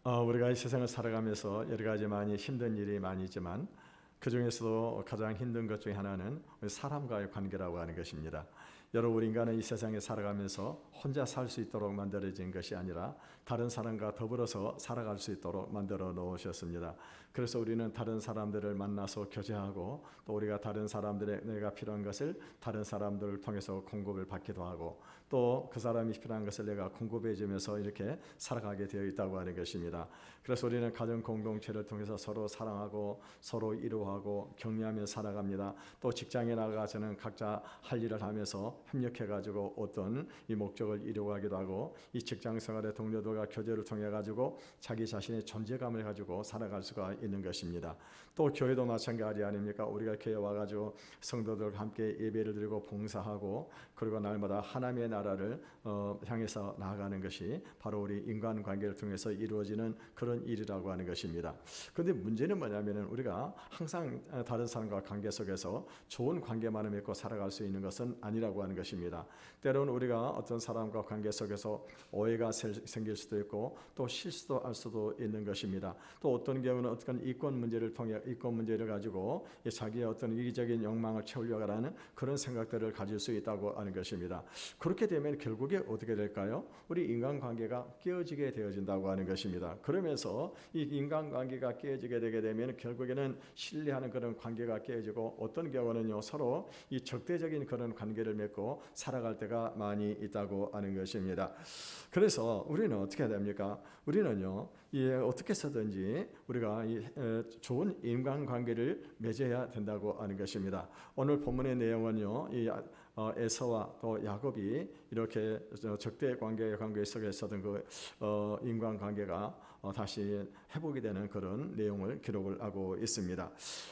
우리가 이 세상을 살아가면서 여러 가지 많이 힘든 일이 많이 있지만 그 중에서도 가장 힘든 것 중에 하나는 우리 사람과의 관계라고 하는 것입니다. 여러분, 우리 인간은 이 세상에 살아가면서 혼자 살 수 있도록 만들어진 것이 아니라 다른 사람과 더불어서 살아갈 수 있도록 만들어 놓으셨습니다. 그래서 우리는 다른 사람들을 만나서 교제하고 또 우리가 다른 사람들의 내가 필요한 것을 다른 사람들을 통해서 공급을 받기도 하고 또 그 사람이 필요한 것을 내가 공급해 주면서 이렇게 살아가게 되어 있다고 하는 것입니다. 그래서 우리는 가정 공동체를 통해서 서로 사랑하고 서로 이루하고 격려하며 살아갑니다. 또 직장에 나가서는 각자 할 일을 하면서 협력해 가지고 어떤 이 목적을 이루어가기도 하고 이 직장 생활의 동료들과 교제를 통해 가지고 자기 자신의 존재감을 가지고 살아갈 수가 있는 것입니다. 또 교회도 마찬가지 아닙니까? 우리가 교회 와가지고 성도들과 함께 예배를 드리고 봉사하고 그리고 날마다 하나님의 나라를 향해서 나아가는 것이 바로 우리 인간관계를 통해서 이루어지는 그런 일이라고 하는 것입니다. 그런데 문제는 뭐냐면은 우리가 항상 다른 사람과 관계 속에서 좋은 관계만을 맺고 살아갈 수 있는 것은 아니라고 하는 것입니다. 때로는 우리가 어떤 사람과 관계 속에서 오해가 생길 수도 있고 또 실수도 할 수도 있는 것입니다. 또 어떤 경우는 어떤 이권 문제를 가지고 자기의 어떤 이기적인 욕망을 채우려고 하는 그런 생각들을 가질 수 있다고 하는 것입니다. 그렇게 되면 결국에 어떻게 될까요? 우리 인간관계가 깨어지게 되어진다고 하는 것입니다. 그러면서 이 인간관계가 깨어지게 되게 되면 결국에는 신뢰하는 그런 관계가 깨어지고 어떤 경우는요 서로 이 적대적인 그런 관계를 맺고 살아갈 때가 많이 있다고 하는 것입니다. 그래서 우리는 어떻게 해야 됩니까? 우리는요 어떻게 해서든지 우리가 좋은 인간관계를 맺어야 된다고 하는 것입니다. 오늘 본문의 내용은요 에서와 또 야곱이 이렇게 적대 관계 속에 있었던 그 인간관계가 다시 회복이 되는 그런 내용을 기록을 하고 있습니다.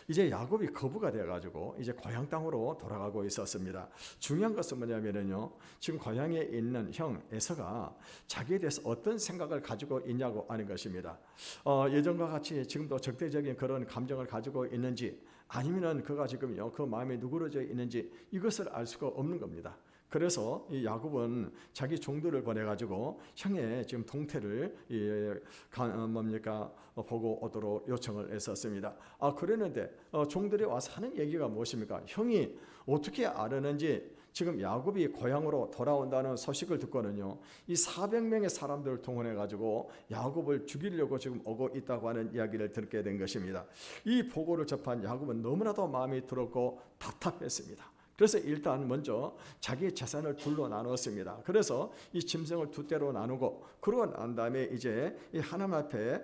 이제 야곱이 거부가 되어가지고 이제 고향 땅으로 돌아가고 있었습니다. 중요한 것은 뭐냐면요, 지금 고향에 있는 형 에서가 자기에 대해서 어떤 생각을 가지고 있냐고 하는 것입니다. 예전과 같이 지금도 적대적인 그런 감정을 가지고 있는지 아니면은 그가 지금요 그 마음에 누그러져 있는지 이것을 알 수가 없는 겁니다. 그래서 이 야곱은 자기 종들을 보내가지고 형의 지금 동태를 보고 오도록 요청을 했었습니다. 그랬는데 종들이 와서 하는 얘기가 무엇입니까? 형이 어떻게 알았는지 지금 야곱이 고향으로 돌아온다는 소식을 듣고는요 이 400명의 사람들을 동원해 가지고 야곱을 죽이려고 지금 오고 있다고 하는 이야기를 듣게 된 것입니다. 이 보고를 접한 야곱은 너무나도 마음이 들었고 답답했습니다. 그래서 일단 먼저 자기의 재산을 둘로 나눴습니다. 그래서 이 짐승을 두 떼로 나누고 그러고 난 다음에 이제 이 하나님 앞에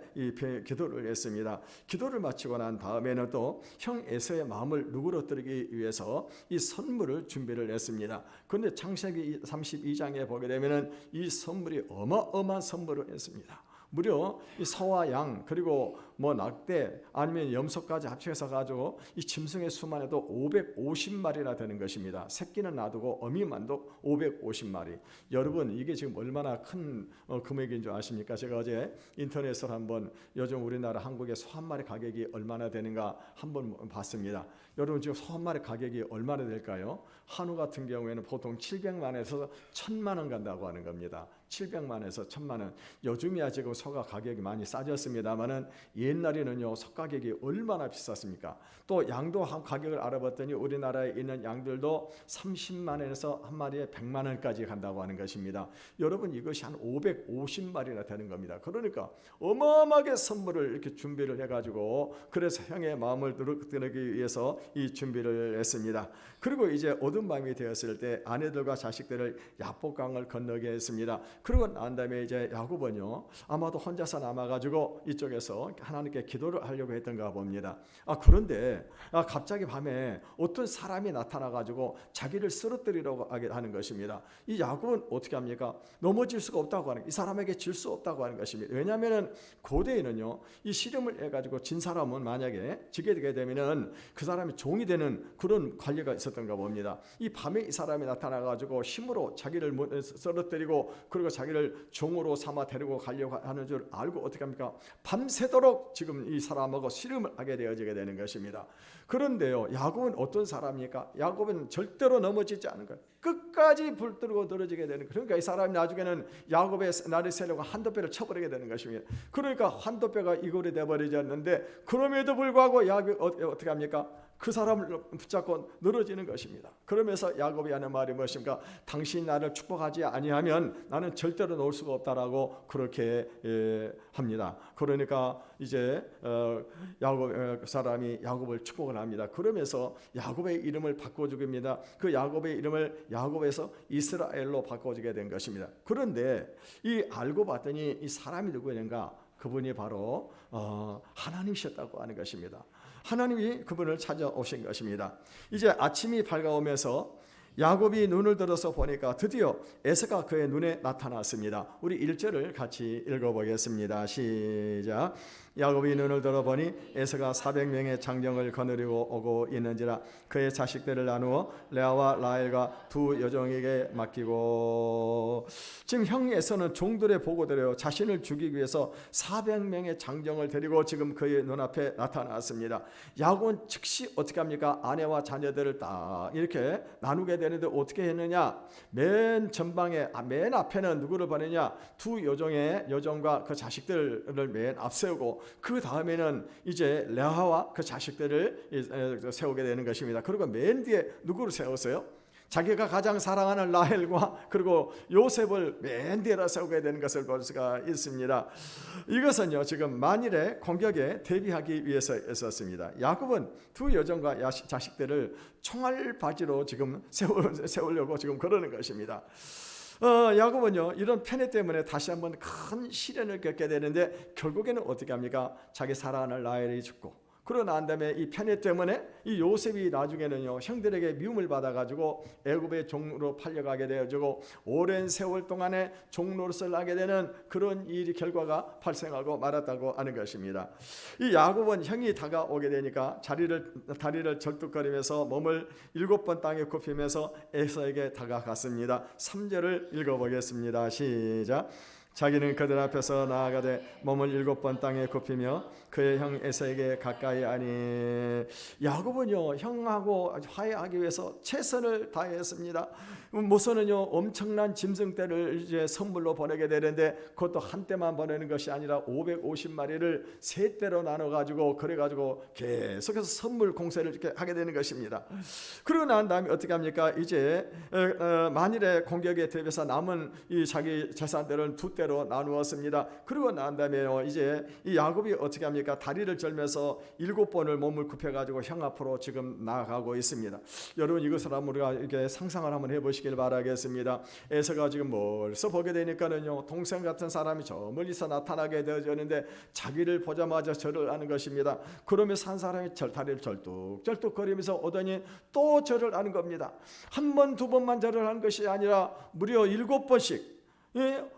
기도를 했습니다. 기도를 마치고 난 다음에는 또 형 에서의 마음을 누그러뜨리기 위해서 이 선물을 준비를 했습니다. 그런데 창세기 32장에 보게 되면은 이 선물이 어마어마한 선물을 했습니다. 무려 이 소와 양 그리고 낙대 아니면 염소까지 합쳐서 가지고 이 짐승의 수만 해도 550마리나 되는 것입니다. 새끼는 놔두고 어미만도 550마리. 여러분 이게 지금 얼마나 큰 금액인 줄 아십니까? 제가 어제 인터넷으로 한번 요즘 우리나라 한국의 소 한 마리 가격이 얼마나 되는가 한번 봤습니다. 여러분 지금 소 한 마리 가격이 얼마나 될까요? 한우 같은 경우에는 보통 700만에서 1000만 원 간다고 하는 겁니다. 700만에서 1000만 원. 요즘이야 지금 소가 가격이 많이 싸졌습니다만은 옛날에는요 소 가격이 얼마나 비쌌습니까? 또 양도 가격을 알아봤더니 우리나라에 있는 양들도 30만 원에서 한 마리에 100만 원까지 간다고 하는 것입니다. 여러분 이것이 한 550마리나 되는 겁니다. 그러니까 어마어마하게 선물을 이렇게 준비를 해가지고 그래서 형의 마음을 누르기 위해서 이 준비를 했습니다. 그리고 이제 어두운 밤이 되었을 때 아내들과 자식들을 야복강을 건너게 했습니다. 그러고 난 다음에 이제 야곱은요 아마도 혼자서 남아가지고 이쪽에서 하나님께 기도를 하려고 했던가 봅니다. 그런데 갑자기 밤에 어떤 사람이 나타나가지고 자기를 쓰러뜨리려고 하는 것입니다. 이 야곱은 어떻게 합니까? 넘어질 수가 없다고 하는, 이 사람에게 질 수 없다고 하는 것입니다. 왜냐하면 고대에는요 이 씨름을 해가지고 진 사람은 만약에 지게 되게 되면은 그 사람이 종이 되는 그런 관리가 있었던가 봅니다. 이 밤에 이 사람이 나타나가지고 힘으로 자기를 쓰러뜨리고 그리고 자기를 종으로 삼아 데리고 가려고 하는 줄 알고 어떻게 합니까? 밤새도록 지금 이 사람하고 씨름을 하게 되어지게 되는 것입니다. 그런데요 야곱은 어떤 사람입니까? 야곱은 절대로 넘어지지 않은 거예요. 끝까지 불들고 늘어지게 되는, 그러니까 이 사람이 나중에는 야곱의 날이 새려고 한도뼈를 쳐버리게 되는 것입니다. 그러니까 한도뼈가 이골이 되어버리지 않는데, 그럼에도 불구하고 야곱이 어떻게 합니까? 그 사람을 붙잡고 늘어지는 것입니다. 그러면서 야곱이 하는 말이 무엇입니까? 당신이 나를 축복하지 아니하면 나는 절대로 놓을 수가 없다라고 그렇게 합니다. 그러니까 이제 야곱 사람이 야곱을 축복을 합니다. 그러면서 야곱의 이름을 바꿔주깁니다. 그 야곱의 이름을 야곱에서 이스라엘로 바꿔주게 된 것입니다. 그런데 이 알고 봤더니 이 사람이 누구인가? 그분이 바로 하나님이셨다고 하는 것입니다. 하나님이 그분을 찾아오신 것입니다. 이제 아침이 밝아오면서 야곱이 눈을 들어서 보니까 드디어 에서가 그의 눈에 나타났습니다. 우리 1절을 같이 읽어보겠습니다. 시작. 야곱이 눈을 들어보니 에서가 400명의 장정을 거느리고 오고 있는지라 그의 자식들을 나누어 레아와 라헬과 두 여종에게 맡기고, 지금 형 에서는 종들의 보고대로 자신을 죽이기 위해서 400명의 장정을 데리고 지금 그의 눈앞에 나타났습니다. 야곱은 즉시 어떻게 합니까? 아내와 자녀들을 딱 이렇게 나누게 되는데 어떻게 했느냐? 맨 전방에 맨 앞에는 누구를 보내냐? 두 여종과 그 자식들을 맨 앞세우고, 그 다음에는 이제 레아와 그 자식들을 세우게 되는 것입니다. 그리고 맨 뒤에 누구를 세웠어요? 자기가 가장 사랑하는 라헬과 그리고 요셉을 맨 뒤에다 세우게 되는 것을 볼 수가 있습니다. 이것은요, 지금 만일의 공격에 대비하기 위해서였습니다. 야곱은 두 여종과 자식들을 총알바지로 지금 세우려고 지금 그러는 것입니다. 야곱은요, 이런 편애 때문에 다시 한번 큰 시련을 겪게 되는데, 결국에는 어떻게 합니까? 자기 사랑하는 라헬이 죽고, 그러고 난 다음에 이 편애 때문에 이 요셉이 나중에는요, 형들에게 미움을 받아가지고 애굽의 종으로 팔려가게 되어지고, 오랜 세월 동안에 종노릇을 하게 되는 그런 일이 결과가 발생하고 말았다고 하는 것입니다. 이 야곱은 형이 다가오게 되니까 다리를 절뚝거리면서 몸을 7번 땅에 굽히면서 에서에게 다가갔습니다. 3절을 읽어보겠습니다. 시작. 자기는 그들 앞에서 나아가되 몸을 7번 땅에 굽히며 그의 형 에서에게 가까이 하니, 야곱은요, 형하고 화해하기 위해서 최선을 다했습니다. 모서는요, 엄청난 짐승떼를 이제 선물로 보내게 되는데, 그것도 한 떼만 보내는 것이 아니라 550마리를 세 떼로 나눠 가지고 그래가지고 계속해서 선물 공세를 이렇게 하게 되는 것입니다. 그러고 난 다음에 어떻게 합니까? 이제 만일의 공격에 대비해서 남은 이 자기 재산들을 두 떼로 나누었습니다. 그러고 난 다음에 이제 이 야곱이 어떻게 합니까? 다리를 절면서 7번을 몸을 굽혀가지고 형 앞으로 지금 나아가고 있습니다. 여러분, 이것을 한번 우리가 이렇게 상상을 한번 해보시길 바라겠습니다. 에서가 지금 멀리서 보게 되니까는요, 동생 같은 사람이 저 멀리서 나타나게 되어졌는데 자기를 보자마자 절을 하는 것입니다. 그러면서 한 사람이 다리를 절뚝절뚝 거리면서 오더니 또 절을 하는 겁니다. 한 번, 두 번만 절을 하는 것이 아니라 무려 7번씩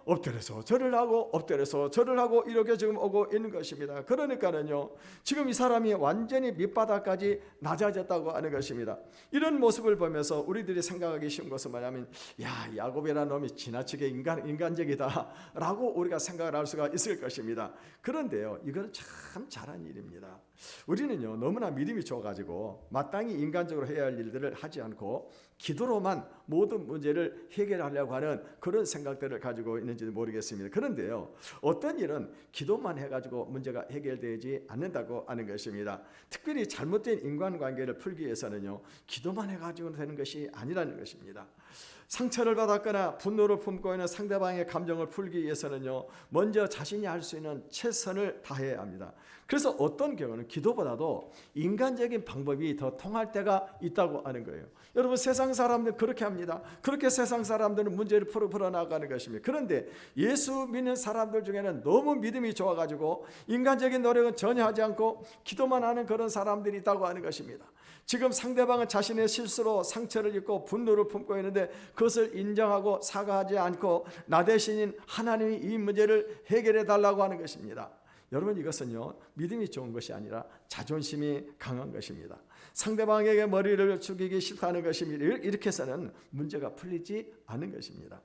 엎드려서 절을 하고 엎드려서 절을 하고 이렇게 지금 오고 있는 것입니다. 그러니까는요, 지금 이 사람이 완전히 밑바닥까지 낮아졌다고 하는 것입니다. 이런 모습을 보면서 우리들이 생각하기 쉬운 것은 뭐냐면, 야, 야곱이라는 놈이 지나치게 인간적이다 라고 우리가 생각을 할 수가 있을 것입니다. 그런데요, 이건 참 잘한 일입니다. 우리는요, 너무나 믿음이 좋아가지고 마땅히 인간적으로 해야 할 일들을 하지 않고 기도로만 모든 문제를 해결하려고 하는 그런 생각들을 가지고 있는지도 모르겠습니다. 그런데요, 어떤 일은 기도만 해가지고 문제가 해결되지 않는다고 하는 것입니다. 특별히 잘못된 인간관계를 풀기 위해서는요, 기도만 해가지고 되는 것이 아니라는 것입니다. 상처를 받았거나 분노를 품고 있는 상대방의 감정을 풀기 위해서는요, 먼저 자신이 할 수 있는 최선을 다해야 합니다. 그래서 어떤 경우는 기도보다도 인간적인 방법이 더 통할 때가 있다고 하는 거예요. 여러분, 세상 사람들은 그렇게 합니다. 그렇게 세상 사람들은 문제를 풀어나가는 것입니다. 그런데 예수 믿는 사람들 중에는 너무 믿음이 좋아가지고 인간적인 노력은 전혀 하지 않고 기도만 하는 그런 사람들이 있다고 하는 것입니다. 지금 상대방은 자신의 실수로 상처를 입고 분노를 품고 있는데 그것을 인정하고 사과하지 않고 나 대신인 하나님이 이 문제를 해결해 달라고 하는 것입니다. 여러분, 이것은요, 믿음이 좋은 것이 아니라 자존심이 강한 것입니다. 상대방에게 머리를 숙이기 싫다는 것입니다. 이렇게 해서는 문제가 풀리지 않은 것입니다.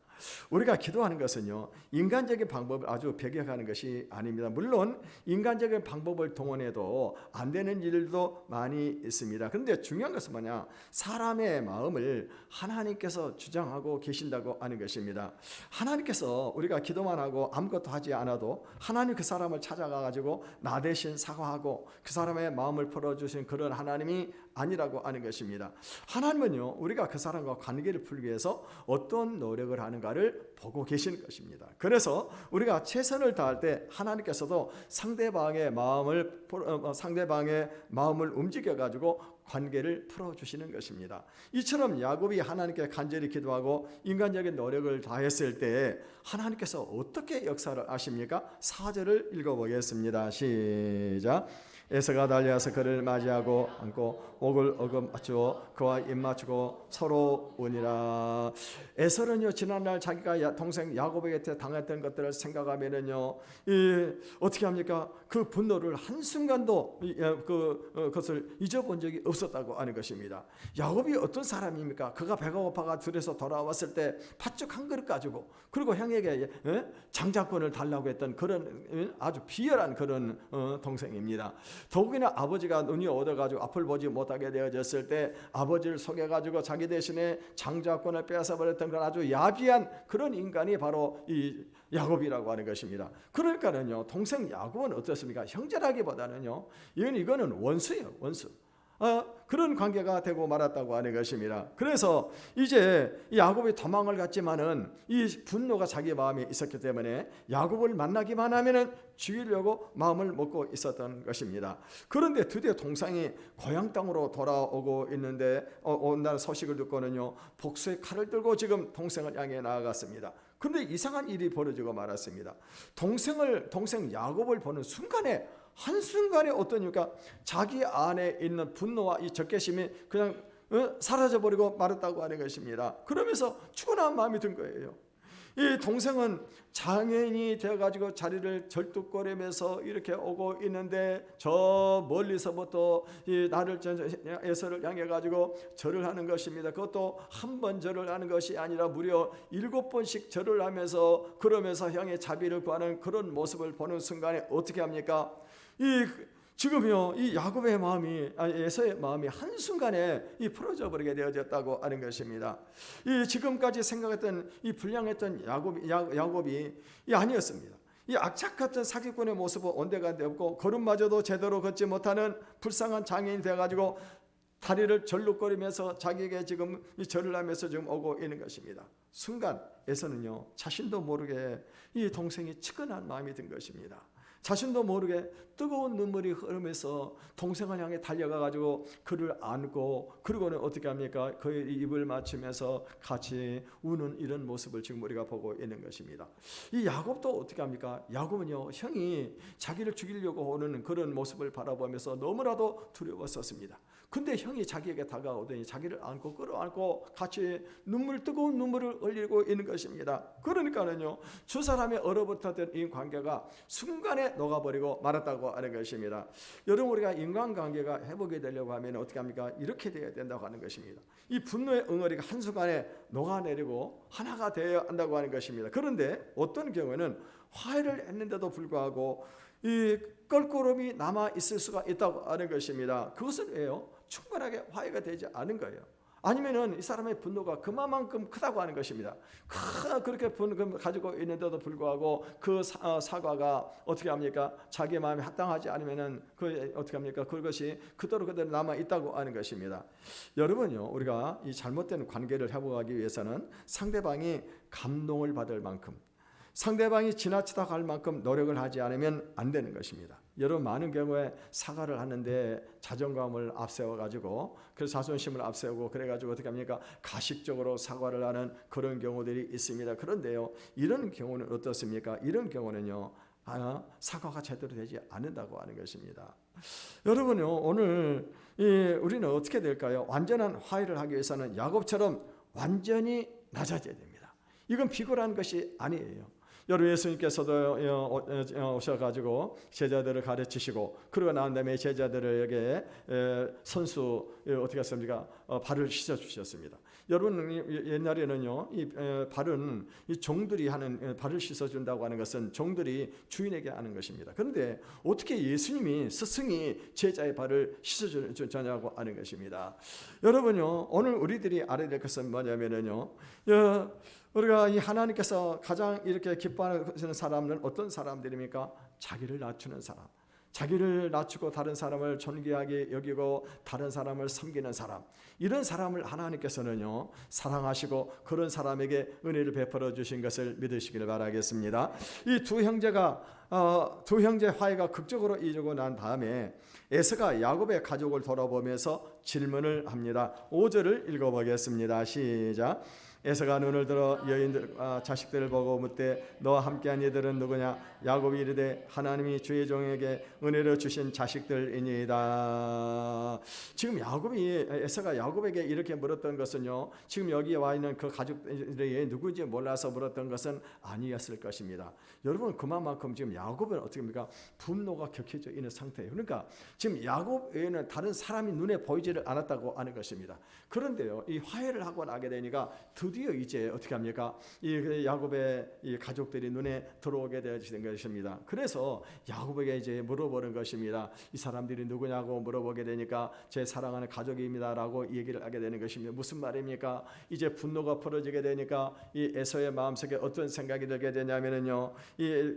우리가 기도하는 것은요, 인간적인 방법을 아주 배격하는 것이 아닙니다. 물론 인간적인 방법을 동원해도 안 되는 일도 많이 있습니다. 그런데 중요한 것은 뭐냐? 사람의 마음을 하나님께서 주장하고 계신다고 하는 것입니다. 하나님께서 우리가 기도만 하고 아무것도 하지 않아도 하나님 그 사람을 찾아가 가지고 나 대신 사과하고 그 사람의 마음을 풀어주신 그런 하나님이 아니라고 하는 것입니다. 하나님은요, 우리가 그 사람과 관계를 풀기 위해서 어떤 노력을 하는가를 보고 계시는 것입니다. 그래서 우리가 최선을 다할 때 하나님께서도 상대방의 마음을 움직여 가지고 관계를 풀어주시는 것입니다. 이처럼 야곱이 하나님께 간절히 기도하고 인간적인 노력을 다했을 때 하나님께서 어떻게 역사를 하십니까? 4절을 읽어보겠습니다. 시작. 에서가 달려와서 그를 맞이하고 안고 옥을 어긋맞추어 그와 입맞추고 서로 우니라. 에서는요, 지난날 자기가 동생 야곱에게 당했던 것들을 생각하면은요, 어떻게 합니까? 그 분노를 한순간도 그것을 잊어본 적이 없었다고 하는 것입니다. 야곱이 어떤 사람입니까? 그가 배가 고파가 들에서 돌아왔을 때 팥죽 한 그릇 가지고, 그리고 형에게 장자권을 달라고 했던 그런 아주 비열한 그런 동생입니다. 더욱이나 아버지가 눈이 어두워가지고 앞을 보지 못하게 되어졌을 때 아버지를 속여가지고 자기 대신에 장자권을 빼앗아버렸던 그런 아주 야비한 그런 인간이 바로 이 야곱이라고 하는 것입니다. 그러니까는요, 동생 야곱은 어떻습니까? 형제라기보다는요, 이거는 원수예요, 원수. 그런 관계가 되고 말았다고 하는 것입니다. 그래서 이제 야곱이 도망을 갔지만은 이 분노가 자기 마음에 있었기 때문에 야곱을 만나기만 하면은 죽이려고 마음을 먹고 있었던 것입니다. 그런데 드디어 동생이 고향 땅으로 돌아오고 있는데 온날 소식을 듣고는요, 복수의 칼을 들고 지금 동생을 향해 나아갔습니다. 그런데 이상한 일이 벌어지고 말았습니다. 동생 야곱을 보는 순간에, 한순간에 어떠니까 자기 안에 있는 분노와 이 적개심이 그냥 사라져버리고 말았다고 하는 것입니다. 그러면서 추근한 마음이 든 거예요. 이 동생은 장애인이 되어가지고 자리를 절뚝거리면서 이렇게 오고 있는데 저 멀리서부터 이 나를 에서를 향해가지고 절을 하는 것입니다. 그것도 한 번 절을 하는 것이 아니라 무려 7번씩 절을 하면서 그러면서 형의 자비를 구하는 그런 모습을 보는 순간에 어떻게 합니까? 지금요, 이 야곱의 마음이, 에서의 마음이 한순간에 풀어져 버리게 되어졌다고 하는 것입니다. 이 지금까지 생각했던 이 불량했던 야곱이 아니었습니다. 이 악착 같은 사기꾼의 모습은 온데간데 없고 걸음마저도 제대로 걷지 못하는 불쌍한 장애인이 되어가지고 다리를 절룩거리면서 자기에게 지금 이 절을 하면서 지금 오고 있는 것입니다. 순간 에서는요, 자신도 모르게 이 동생이 측은한 마음이 든 것입니다. 자신도 모르게 뜨거운 눈물이 흐르면서 동생을 향해 달려가 가지고 그를 안고, 그리고는 어떻게 합니까? 그의 입을 맞추면서 같이 우는 이런 모습을 지금 우리가 보고 있는 것입니다. 이 야곱도 어떻게 합니까? 야곱은요, 형이 자기를 죽이려고 오는 그런 모습을 바라보면서 너무나도 두려웠었습니다. 근데 형이 자기에게 다가오더니 자기를 안고 끌어안고 같이 뜨거운 눈물을 흘리고 있는 것입니다. 그러니까는요, 두 사람의 얼어붙었던 이 관계가 순간에 녹아버리고 말았다고 하는 것입니다. 여러분, 우리가 인간관계가 회복이 되려고 하면 어떻게 합니까? 이렇게 되어야 된다고 하는 것입니다. 이 분노의 응어리가 한순간에 녹아내리고 하나가 되어야 한다고 하는 것입니다. 그런데 어떤 경우에는 화해를 했는데도 불구하고 이 껄끄러움이 남아 있을 수가 있다고 하는 것입니다. 그것은 왜요? 충분하게 화해가 되지 않은 거예요. 아니면은 이 사람의 분노가 그만큼 크다고 하는 것입니다. 그렇게 분노를 가지고 있는데도 불구하고 그 사과가 어떻게 합니까? 자기 마음에 합당하지 않으면은 그 어떻게 합니까? 그것이 그대로 남아 있다고 하는 것입니다. 여러분요, 우리가 이 잘못된 관계를 회복하기 위해서는 상대방이 감동을 받을 만큼, 상대방이 지나치다 갈 만큼 노력을 하지 않으면 안 되는 것입니다. 여러분, 많은 경우에 사과를 하는데 자존감을 앞세워가지고, 그래서 자존심을 앞세우고 그래가지고 어떻게 합니까? 가식적으로 사과를 하는 그런 경우들이 있습니다. 그런데요, 이런 경우는 어떻습니까? 이런 경우는요, 사과가 제대로 되지 않는다고 하는 것입니다. 여러분요, 오늘 우리는 어떻게 될까요? 완전한 화해를 하기 위해서는 야곱처럼 완전히 낮아져야 됩니다. 이건 비굴한 것이 아니에요. 여러분, 예수님께서도 오셔가지고 제자들을 가르치시고, 그러고 난 다음에 제자들에게 선수 어떻게 했습니까? 발을 씻어 주셨습니다. 여러분 옛날에는요, 이 발은 이 종들이 하는 발을 씻어준다고 하는 것은 종들이 주인에게 하는 것입니다. 그런데 어떻게 예수님이 스승이 제자의 발을 씻어주냐고 하는 것입니다. 여러분요, 오늘 우리들이 알아야 될 것은 뭐냐면요, 우리가 이 하나님께서 가장 이렇게 기뻐하는 사람은 어떤 사람들입니까? 자기를 낮추는 사람. 자기를 낮추고 다른 사람을 존귀하게 여기고 다른 사람을 섬기는 사람, 이런 사람을 하나님께서는요 사랑하시고 그런 사람에게 은혜를 베풀어 주신 것을 믿으시기를 바라겠습니다. 이 두 형제 화해가 극적으로 이루고 난 다음에 에서가 야곱의 가족을 돌아보면서 질문을 합니다. 5절을 읽어보겠습니다. 시작. 에서가 눈을 들어 여인들과 자식들을 보고 묻되 너와 함께한 이들은 누구냐? 야곱이 이르되 하나님이 주의 종에게 은혜로 주신 자식들이니이다. 지금 에서가 야곱에게 이렇게 물었던 것은요, 지금 여기 와 있는 그 가족들이 누구인지 몰라서 물었던 것은 아니었을 것입니다. 여러분, 그만큼 지금 야곱은 어떻게 합니까? 분노가 격해져 있는 상태예요. 그러니까 지금 야곱 외에는 다른 사람이 눈에 보이지를 않았다고 하는 것입니다. 그런데요, 이 화해를 하고 나게 되니까 드디어 이제 어떻게 합니까? 이 야곱의 이 가족들이 눈에 들어오게 되어진 것입니다. 그래서 야곱에게 이제 물어보는 것입니다. 이 사람들이 누구냐고 물어보게 되니까 제 사랑하는 가족입니다라고 얘기를 하게 되는 것입니다. 무슨 말입니까? 이제 분노가 풀어지게 되니까 이 에서의 마음속에 어떤 생각이 들게 되냐면은요, 이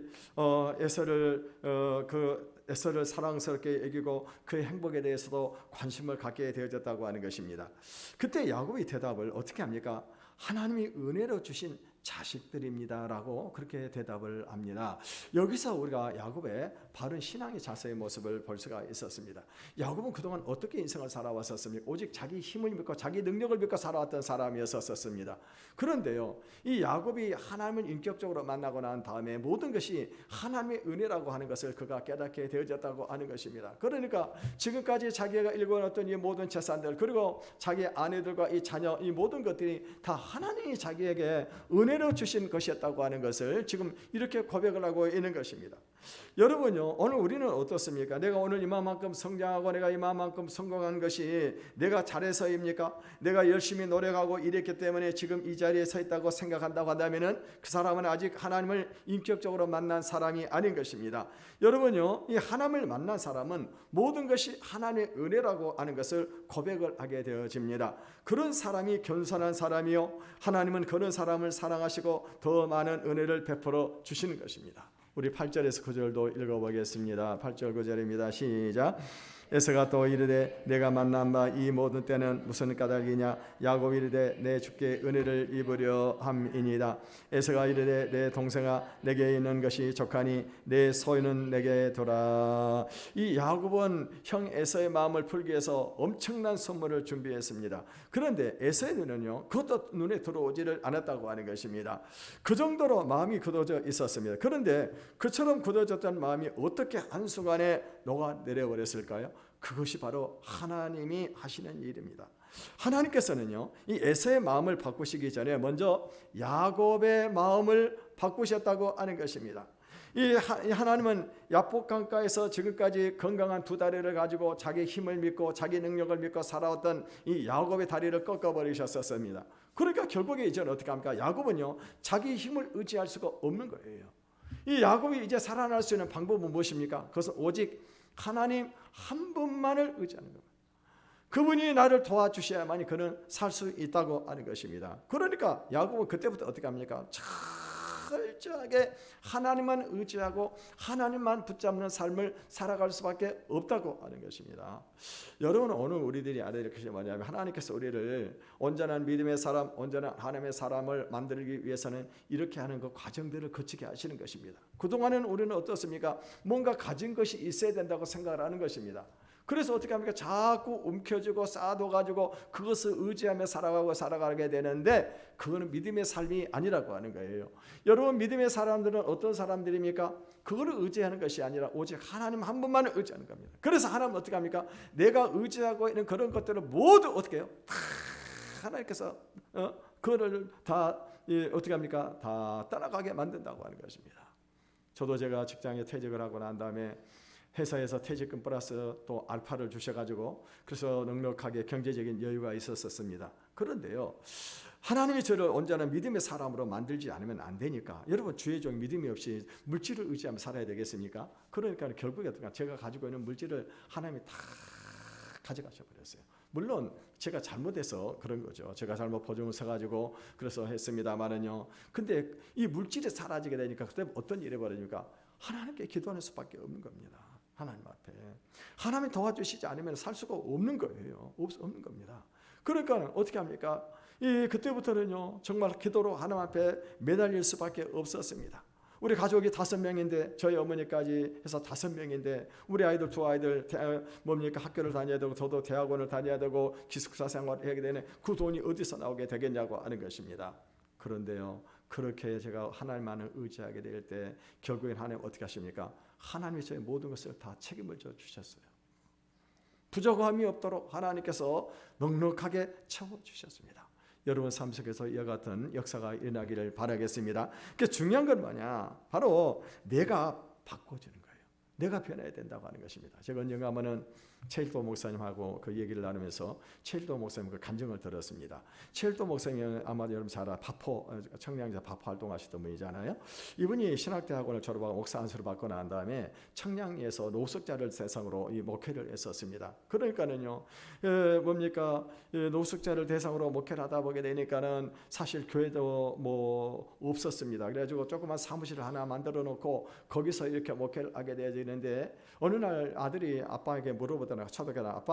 에서를 사랑스럽게 여기고 그의 행복에 대해서도 관심을 갖게 되어졌다고 하는 것입니다. 그때 야곱의 대답을 어떻게 합니까? 하나님이 은혜로 주신 자식들입니다라고 그렇게 대답을 합니다. 여기서 우리가 야곱의 바른 신앙의 자세의 모습을 볼 수가 있었습니다. 야곱은 그동안 어떻게 인생을 살아왔었습니까? 오직 자기 힘을 믿고 자기 능력을 믿고 살아왔던 사람이었었습니다. 그런데요, 이 야곱이 하나님을 인격적으로 만나고 난 다음에 모든 것이 하나님의 은혜라고 하는 것을 그가 깨닫게 되어졌다고 하는 것입니다. 그러니까 지금까지 자기가 일궈놨던 이 모든 재산들, 그리고 자기 아내들과 이 자녀, 이 모든 것들이 다 하나님이 자기에게 은혜로 주신 것이었다고 하는 것을 지금 이렇게 고백을 하고 있는 것입니다. 여러분요, 오늘 우리는 어떻습니까? 내가 오늘 이만큼 성장하고 내가 이만큼 성공한 것이 내가 잘해서입니까? 내가 열심히 노력하고 일했기 때문에 지금 이 자리에 서 있다고 생각한다고 한다면은 그 사람은 아직 하나님을 인격적으로 만난 사람이 아닌 것입니다. 여러분요, 이 하나님을 만난 사람은 모든 것이 하나님의 은혜라고 하는 것을 고백을 하게 되어집니다. 그런 사람이 겸손한 사람이요, 하나님은 그런 사람을 사랑하시고 더 많은 은혜를 베풀어 주시는 것입니다. 우리 8절에서 9절도 읽어보겠습니다. 8절 9절입니다. 시작. 에서가 또 이르되 내가 만난 바 이 모든 때는 무슨 까닭이냐? 야곱이 이르되 내 주께 은혜를 입으려 함이니이다. 에서가 이르되 내 동생아 내게 있는 것이 족하니 내 소유는 내게 돌아. 이 야곱은 형 에서의 마음을 풀기 위해서 엄청난 선물을 준비했습니다. 그런데 에서의 눈은요, 그것도 눈에 들어오지를 않았다고 하는 것입니다. 그 정도로 마음이 굳어져 있었습니다. 그런데 그처럼 굳어졌던 마음이 어떻게 한순간에 녹아 내려버렸을까요? 그것이 바로 하나님이 하시는 일입니다. 하나님께서는요, 이 에서의 마음을 바꾸시기 전에 먼저 야곱의 마음을 바꾸셨다고 하는 것입니다. 이 하나님은 야복 강가에서 지금까지 건강한 두 다리를 가지고 자기 힘을 믿고 자기 능력을 믿고 살아왔던 이 야곱의 다리를 꺾어버리셨었습니다. 그러니까 결국에 이제는 어떻게 합니까? 야곱은요, 자기 힘을 의지할 수가 없는 거예요. 이 야곱이 이제 살아날 수 있는 방법은 무엇입니까? 그것은 오직 하나님 한 분만을 의지하는 겁니다. 그분이 나를 도와주셔야만이 그는 살 수 있다고 하는 것입니다. 그러니까 야곱은 그때부터 어떻게 합니까? 철저하게 하나님만 의지하고 하나님만 붙잡는 삶을 살아갈 수밖에 없다고 하는 것입니다. 여러분, 오늘 우리들이 알아야 될 것이 뭐냐면 하나님께서 우리를 온전한 믿음의 사람, 온전한 하나님의 사람을 만들기 위해서는 이렇게 하는 그 과정들을 거치게 하시는 것입니다. 그동안은 우리는 어떻습니까? 뭔가 가진 것이 있어야 된다고 생각을 하는 것입니다. 그래서 어떻게 합니까? 자꾸 움켜쥐고 쌓아둬가지고 그것을 의지하며 살아가게 되는데 그거는 믿음의 삶이 아니라고 하는 거예요. 여러분, 믿음의 사람들은 어떤 사람들입니까? 그거를 의지하는 것이 아니라 오직 하나님 한 분만을 의지하는 겁니다. 그래서 하나님은 어떻게 합니까? 내가 의지하고 있는 그런 것들을 모두 어떻게 해요? 다 하나님께서 그거를 다 어떻게 합니까? 다 떠나가게 만든다고 하는 것입니다. 저도 제가 직장에 퇴직을 하고 난 다음에 회사에서 퇴직금 플러스 또 알파를 주셔가지고 그래서 넉넉하게 경제적인 여유가 있었습니다. 그런데요, 하나님이 저를 언제나 믿음의 사람으로 만들지 않으면 안 되니까, 여러분 주의 종 믿음이 없이 물질을 의지하며 살아야 되겠습니까? 그러니까 결국에 제가 가지고 있는 물질을 하나님이 다 가져가셔 버렸어요. 물론 제가 잘못해서 그런 거죠. 제가 잘못 보증을 서가지고 그래서 했습니다만은요. 근데 이 물질이 사라지게 되니까 그때 어떤 일이 벌어집니까? 하나님께 기도하는 수밖에 없는 겁니다. 하나님 앞에 하나님이 도와주시지 않으면 살 수가 없는 거예요. 없는 겁니다. 그러니까 어떻게 합니까? 그때부터는요 정말 기도로 하나님 앞에 매달릴 수밖에 없었습니다. 우리 가족이 5명인데 저희 어머니까지 해서 5명인데 우리 아이들 2아이들 학교를 다녀야 되고 저도 대학원을 다녀야 되고 기숙사 생활을 해야 되네. 그 돈이 어디서 나오게 되겠냐고 하는 것입니다. 그런데요, 그렇게 제가 하나님만을 의지하게 될 때 결국엔 하나님 어떻게 하십니까? 하나님이 저의 모든 것을 다 책임을 져 주셨어요. 부족함이 없도록 하나님께서 넉넉하게 채워주셨습니다. 여러분 삶 속에서 이와 같은 역사가 일어나기를 바라겠습니다. 중요한 건 뭐냐? 바로 내가 바꿔주는 거예요. 내가 변해야 된다고 하는 것입니다. 제가 언젠가 하면은 최일도 목사님하고 그 얘기를 나누면서 최일도 목사님 그 간증을 들었습니다. 최일도 목사님 아마 여러분 잘 파포 청량에서 파포 활동하시던 분이잖아요. 이분이 신학대학원을 졸업하고 목사 안수를 받고 난 다음에 청량리에서 노숙자를 대상으로 이 목회를 했었습니다. 그러니까는요, 노숙자를 대상으로 목회를 하다 보게 되니까는 사실 교회도 뭐 없었습니다. 그래가지고 조그만 사무실을 하나 만들어 놓고 거기서 이렇게 목회를 하게 되어지는데 어느 날 아들이 아빠에게 물어보더라고요. 차도교나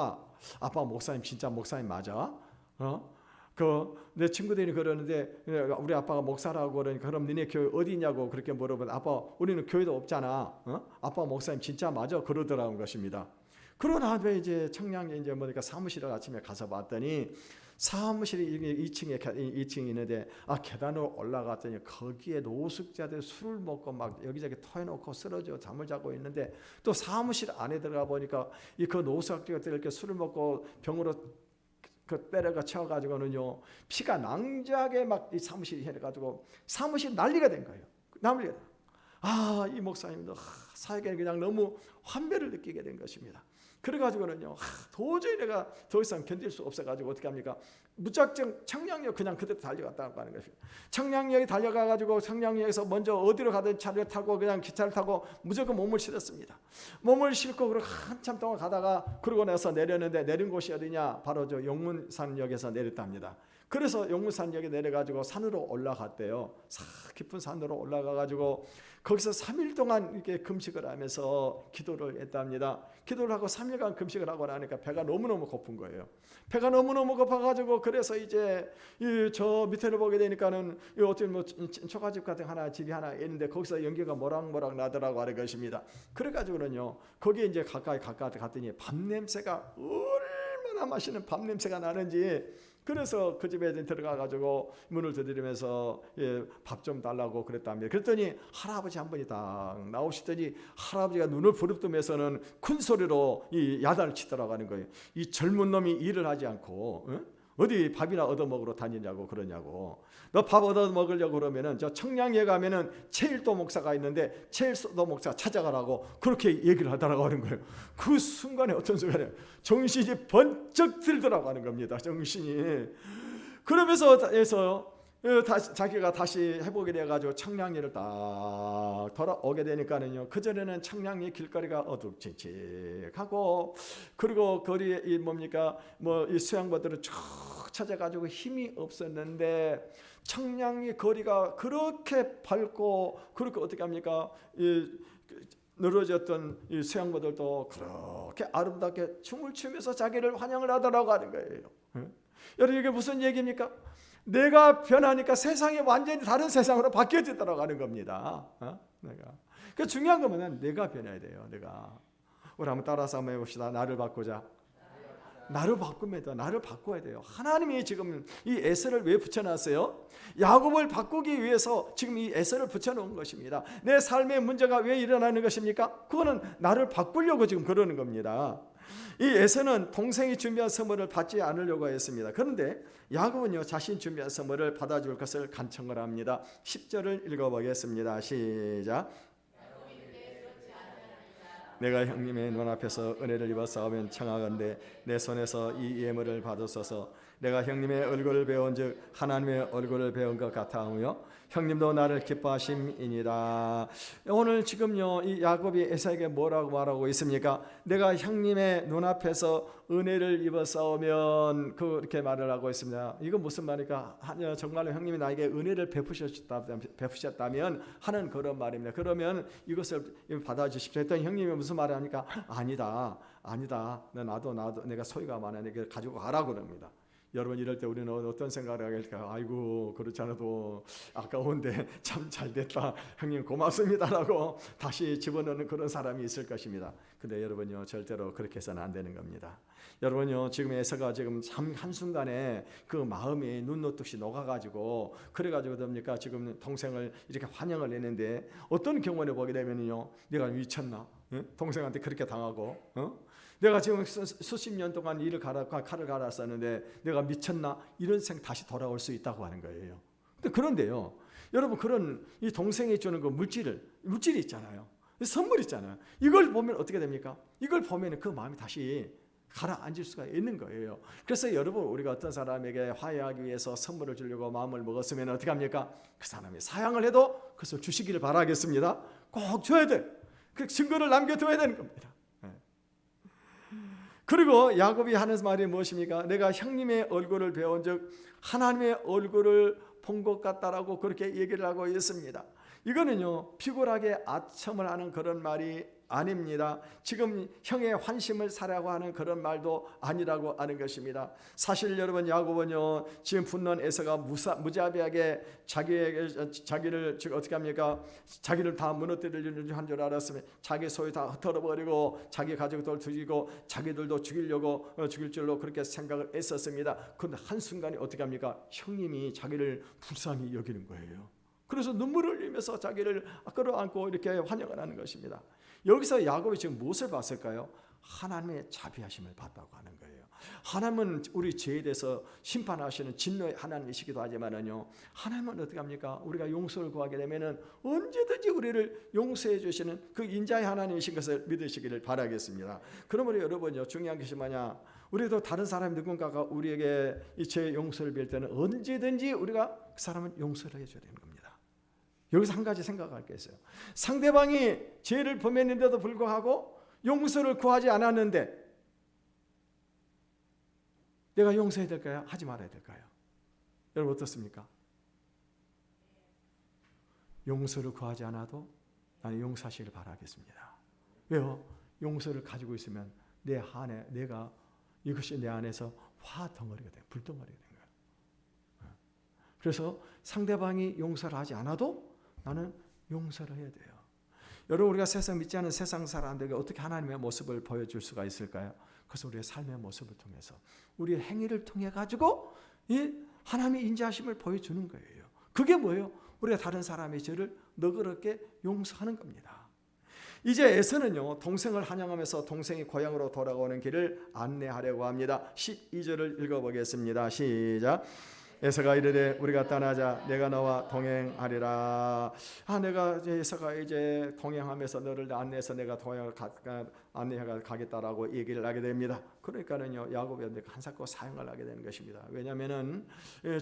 아빠 목사님 진짜 목사님 맞아? 내 친구들이 그러는데 우리 아빠가 목사라고 그러니까 그럼 니네 교회 어디냐고 그렇게 물어보면 아빠 우리는 교회도 없잖아. 아빠 목사님 진짜 맞아? 그러더라는 것입니다. 그러나 이제 청량에 이제 뭐니까 사무실을 아침에 가서 봤더니 사무실이 2층이 있는데 계단으로 올라갔더니 거기에 노숙자들 술을 먹고 막 여기저기 토해놓고 쓰러져 잠을 자고 있는데 또 사무실 안에 들어가 보니까 그 노숙자들 이렇게 술을 먹고 병으로 때려가 채워가지고는요 피가 낭자하게 막 이 사무실이 해가지고 사무실 난리가 된 거예요. 난리가. 이 목사님도 사역에 그냥 너무 환멸을 느끼게 된 것입니다. 그래가지고는요 도저히 내가 더 이상 견딜 수 없어가지고 어떻게 합니까? 무작정 청량역 그냥 그대로 달려갔다고 하는 것입니다. 청량역에 달려가가지고 청량역에서 먼저 어디로 가든 차를 타고 그냥 기차를 타고 무조건 몸을 실었습니다. 몸을 싣고 그리고 한참 동안 가다가 그러고 나서 내렸는데 내린 곳이 어디냐? 바로 저 용문산역에서 내렸답니다. 그래서 용문산역에 내려가지고 산으로 올라갔대요. 깊은 산으로 올라가가지고 거기서 3일 동안 이렇게 금식을 하면서 기도를 했답니다. 기도를 하고 3일간 금식을 하고 나니까 배가 너무너무 고픈 거예요. 배가 너무너무 고파가지고 그래서 이제 저 밑에를 보게 되니까는 어떤 뭐 초가집 같은 집이 하나 있는데 거기서 연기가 모락모락 나더라고 하는 것입니다. 그래가지고는요 거기에 이제 가까이 갔더니 밥 냄새가 얼마나 맛있는 밥 냄새가 나는지 그래서 그 집에 들어가가지고 문을 두드리면서 밥 좀 달라고 그랬답니다. 그랬더니 할아버지 한 분이 딱 나오시더니 할아버지가 눈을 부릅뜨면서는 큰 소리로 이 야단을 치더라고 하는 거예요. 이 젊은 놈이 일을 하지 않고 어디 밥이나 얻어먹으러 다니냐고 그러냐고. 너 밥 얻어먹으려고 그러면은 저 청량리에 가면은 최일도 목사가 있는데 최일도 목사 찾아가라고 그렇게 얘기를 하더라고 하는 거예요. 그 순간에 어떤 순간에 정신이 번쩍 들더라고 하는 겁니다. 정신이. 그러면서 자기가 다시 회복이 돼가지고 청량리를 딱 돌아오게 되니까는요. 그전에는 청량리 길거리가 어둑칙칙하고 그리고 거리에 이 수양버들을 쭉 찾아가지고 힘이 없었는데 청량리 거리가 그렇게 밝고 그렇게 어떻게 합니까? 늘어졌던 이 수양버들도 그렇게 아름답게 춤을 추면서 자기를 환영을 하더라고 하는 거예요. 여러분 이게 무슨 얘기입니까? 내가 변하니까 세상이 완전히 다른 세상으로 바뀌어지더라고 하는 겁니다. 그 중요한 거는 내가 변해야 돼요. 내가. 우리 한번 따라서 한번 해봅시다. 나를 바꾸자. 나를 바꿉니다. 나를 바꿔야 돼요. 하나님이 지금 이 에서를 왜 붙여놨어요? 야곱을 바꾸기 위해서 지금 이 에서를 붙여놓은 것입니다. 내 삶의 문제가 왜 일어나는 것입니까? 그거는 나를 바꾸려고 지금 그러는 겁니다. 이 에서는 동생이 준비한 선물을 받지 않으려고 했습니다. 그런데 야곱은요 자신 준비한 선물을 받아줄 것을 간청을 합니다. 10절을 읽어보겠습니다. 시작. 내가 형님의 눈앞에서 은혜를 입어 싸우면 청하건대 내 손에서 이 예물을 받으소서. 내가 형님의 얼굴을 배운즉 하나님의 얼굴을 배운 것 같아하며 형님도 나를 기뻐하심이니라. 오늘 지금요 이 야곱이 에사에게 뭐라고 말하고 있습니까? 내가 형님의 눈앞에서 은혜를 입어 싸우면 그렇게 말을 하고 있습니다. 이건 무슨 말입니까? 정말로 형님이 나에게 은혜를 베푸셨다면 하는 그런 말입니다. 그러면 이것을 받아주십시오 했더니 형님이 무슨 말을 하니까 아니다 나도 내가 소유가 많아 내가 가지고 가라고 그럽니다. 여러분 이럴 때 우리는 어떤 생각을 할까? 아이고 그렇지 않아도 아까운데 참 잘됐다 형님 고맙습니다라고 다시 집어넣는 그런 사람이 있을 것입니다. 근데 여러분요 절대로 그렇게 해서는 안 되는 겁니다. 여러분요 지금 에서가 지금 참 한순간에 그 마음이 눈노뚝이 녹아가지고 그래가지고 됩니까? 지금 동생을 이렇게 환영을 했는데 어떤 경우를 보게 되면요 내가 미쳤나? 동생한테 그렇게 당하고 내가 지금 수십 년 동안 칼을 갈았었는데 내가 미쳤나? 이런 생각 다시 돌아올 수 있다고 하는 거예요. 그런데요 여러분 그런 이 동생이 주는 그 물질이 있잖아요. 선물 있잖아요. 이걸 보면 어떻게 됩니까? 이걸 보면 그 마음이 다시 가라앉을 수가 있는 거예요. 그래서 여러분 우리가 어떤 사람에게 화해하기 위해서 선물을 주려고 마음을 먹었으면 어떻게 합니까? 그 사람이 사양을 해도 그것을 주시기를 바라겠습니다. 꼭 줘야 돼. 그 증거를 남겨둬야 되는 겁니다. 그리고 야곱이 하는 말이 무엇입니까? 내가 형님의 얼굴을 배운 즉 하나님의 얼굴을 본 것 같다라고 그렇게 얘기를 하고 있습니다. 이거는요 피곤하게 아첨을 하는 그런 말이 아닙니다. 지금 형의 환심을 사라고 하는 그런 말도 아니라고 하는 것입니다. 사실 여러분 야곱은요 지금 분노한 에서가 무자비하게 자기를 어떻게 합니까? 자기를 다 무너뜨리려는 한 줄 알았으면 자기 소유 다 흩어버리고 자기 가족들 죽이고 자기들도 죽일 줄로 그렇게 생각을 했었습니다. 그런데 한순간에 어떻게 합니까? 형님이 자기를 불쌍히 여기는 거예요. 그래서 눈물을 흘리면서 자기를 끌어안고 이렇게 환영을 하는 것입니다. 여기서 야곱이 지금 무엇을 봤을까요? 하나님의 자비하심을 봤다고 하는 거예요. 하나님은 우리 죄에 대해서 심판하시는 진노의 하나님이시기도 하지만은요, 하나님은 어떻게 합니까? 우리가 용서를 구하게 되면은 언제든지 우리를 용서해 주시는 그 인자의 하나님이신 것을 믿으시기를 바라겠습니다. 그러므로 여러분요, 중요한 것이 뭐냐? 우리도 다른 사람 누군가가 우리에게 이 죄 용서를 빌 때는 언제든지 우리가 그 사람은 용서를 해줘야 되는 겁니다. 여기서 한 가지 생각할 게 있어요. 상대방이 죄를 범했는데도 불구하고 용서를 구하지 않았는데 내가 용서해야 될까요? 하지 말아야 될까요? 여러분 어떻습니까? 용서를 구하지 않아도 나는 용서하시길 바라겠습니다. 왜요? 용서를 가지고 있으면 내 안에 내가 이것이 내 안에서 화덩어리가 돼요. 불덩어리가 된 거예요. 그래서 상대방이 용서를 하지 않아도 나는 용서를 해야 돼요. 여러분 우리가 세상 믿지 않는 세상 사람들에게 어떻게 하나님의 모습을 보여줄 수가 있을까요? 그것은 우리의 삶의 모습을 통해서 우리의 행위를 통해 가지고 이 하나님의 인자하심을 보여주는 거예요. 그게 뭐예요? 우리가 다른 사람의 죄를 너그럽게 용서하는 겁니다. 이제 에서는요 동생을 환영하면서 동생이 고향으로 돌아오는 길을 안내하려고 합니다. 12절을 읽어보겠습니다. 시작. 에서가 이르되 우리가 떠나자 내가 너와 동행하리라. 내가 에서가 이제 동행하면서 너를 안내해서 내가 안내해 가겠다라고 얘기를 하게 됩니다. 그러니까는요 야곱이 한사코 사용을 하게 되는 것입니다. 왜냐하면은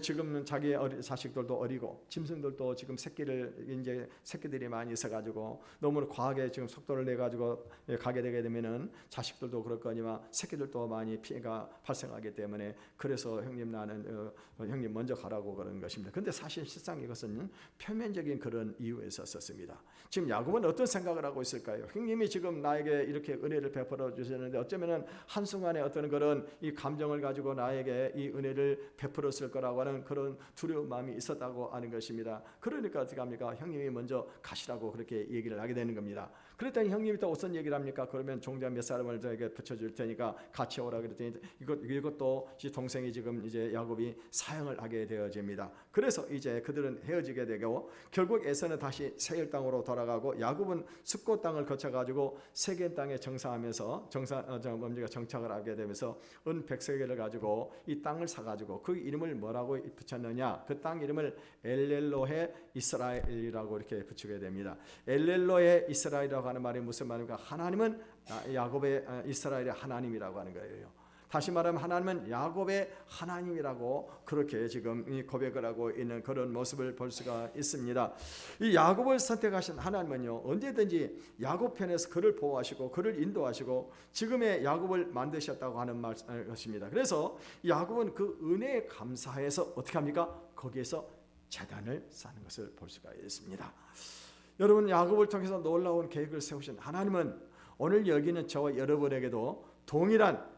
지금 자기 자식들도 어리고 짐승들도 지금 새끼들이 많이 있어가지고 너무 과하게 지금 속도를 내 가지고 가게 되게 되면은 자식들도 그럴 거니와 새끼들도 많이 피해가 발생하기 때문에 그래서 형님 나는 형님 먼저 가라고 그러는 것입니다. 근데 사실 실상 이것은 표면적인 그런 이유에 있었습니다. 지금 야곱은 어떤 생각을 하고 있을까요? 형님이 지금 나에게 이렇게 은혜를 베풀어 주셨는데 어쩌면은 한순간에 어떤 그런 이 감정을 가지고 나에게 이 은혜를 베풀었을 거라고 하는 그런 두려운 마음이 있었다고 하는 것입니다. 그러니까 어떻게 합니까? 형님이 먼저 가시라고 그렇게 얘기를 하게 되는 겁니다. 그랬더니 형님이 또 어떤 얘기를 합니까? 그러면 종자 몇 사람을 저에게 붙여줄 테니까 같이 오라 그랬더니 이것도 동생이 지금 이제 야곱이 사형을 하게 되어집니다. 그래서 이제 그들은 헤어지게 되고 결국 에서는 다시 세일 땅으로 돌아가고 야곱은 숫곳 땅을 거쳐가지고 세겜 땅에 정착하면서 정착을 하게 되면서 은 100세겔을 가지고 이 땅을 사가지고 그 이름을 뭐라고 붙였느냐? 그 땅 이름을 엘렐로헤 이스라엘이라고 이렇게 붙이게 됩니다. 엘렐로헤 이스라엘이라고 하나님이라고 하는 말이 무슨 말입니까? 하나님은 야곱의 이스라엘의 하나님이라고 하는 거예요. 다시 말하면 하나님은 야곱의 하나님이라고 그렇게 지금 고백을 하고 있는 그런 모습을 볼 수가 있습니다. 이 야곱을 선택하신 하나님은요, 언제든지 야곱 편에서 그를 보호하시고 그를 인도하시고 지금의 야곱을 만드셨다고 하는 것입니다. 그래서 야곱은 그 은혜에 감사해서 어떻게 합니까? 거기에서 제단을 쌓는 것을 볼 수가 있습니다. 여러분, 야곱을 통해서 놀라운 계획을 세우신 하나님은 오늘 여기는 저와 여러분에게도 동일한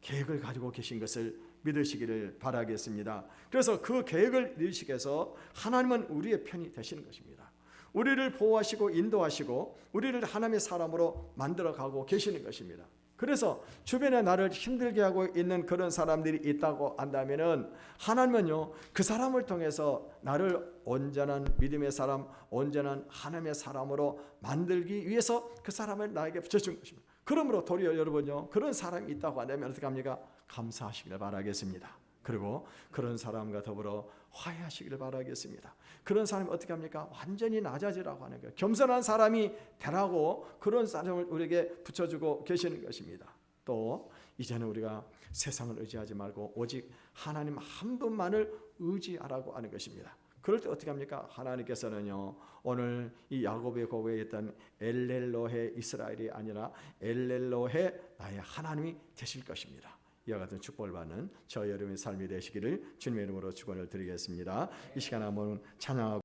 계획을 가지고 계신 것을 믿으시기를 바라겠습니다. 그래서 그 계획을 이루시기 위해서 하나님은 우리의 편이 되시는 것입니다. 우리를 보호하시고 인도하시고 우리를 하나님의 사람으로 만들어가고 계시는 것입니다. 그래서 주변에 나를 힘들게 하고 있는 그런 사람들이 있다고 한다면은 하나님은요, 그 사람을 통해서 나를 온전한 믿음의 사람, 온전한 하나님의 사람으로 만들기 위해서 그 사람을 나에게 붙여준 것입니다. 그러므로 도리어 여러분요, 그런 사람이 있다고 한다면 어떻게 합니까? 감사하시기를 바라겠습니다. 그리고 그런 사람과 더불어 화해하시기를 바라겠습니다. 그런 사람이 어떻게 합니까? 완전히 낮아지라고 하는 거예요. 겸손한 사람이 되라고 그런 사람을 우리에게 붙여주고 계시는 것입니다. 또 이제는 우리가 세상을 의지하지 말고 오직 하나님 한 분만을 의지하라고 하는 것입니다. 그럴 때 어떻게 합니까? 하나님께서는요, 오늘 이 야곱의 고백에 있던 엘렐로헤 이스라엘이 아니라 엘렐로헤 나의 하나님이 되실 것입니다. 이와 같은 축복을 받는 저 여러분의 삶이 되시기를 주님의 이름으로 축원을 드리겠습니다. 이 시간 한번 찬양하고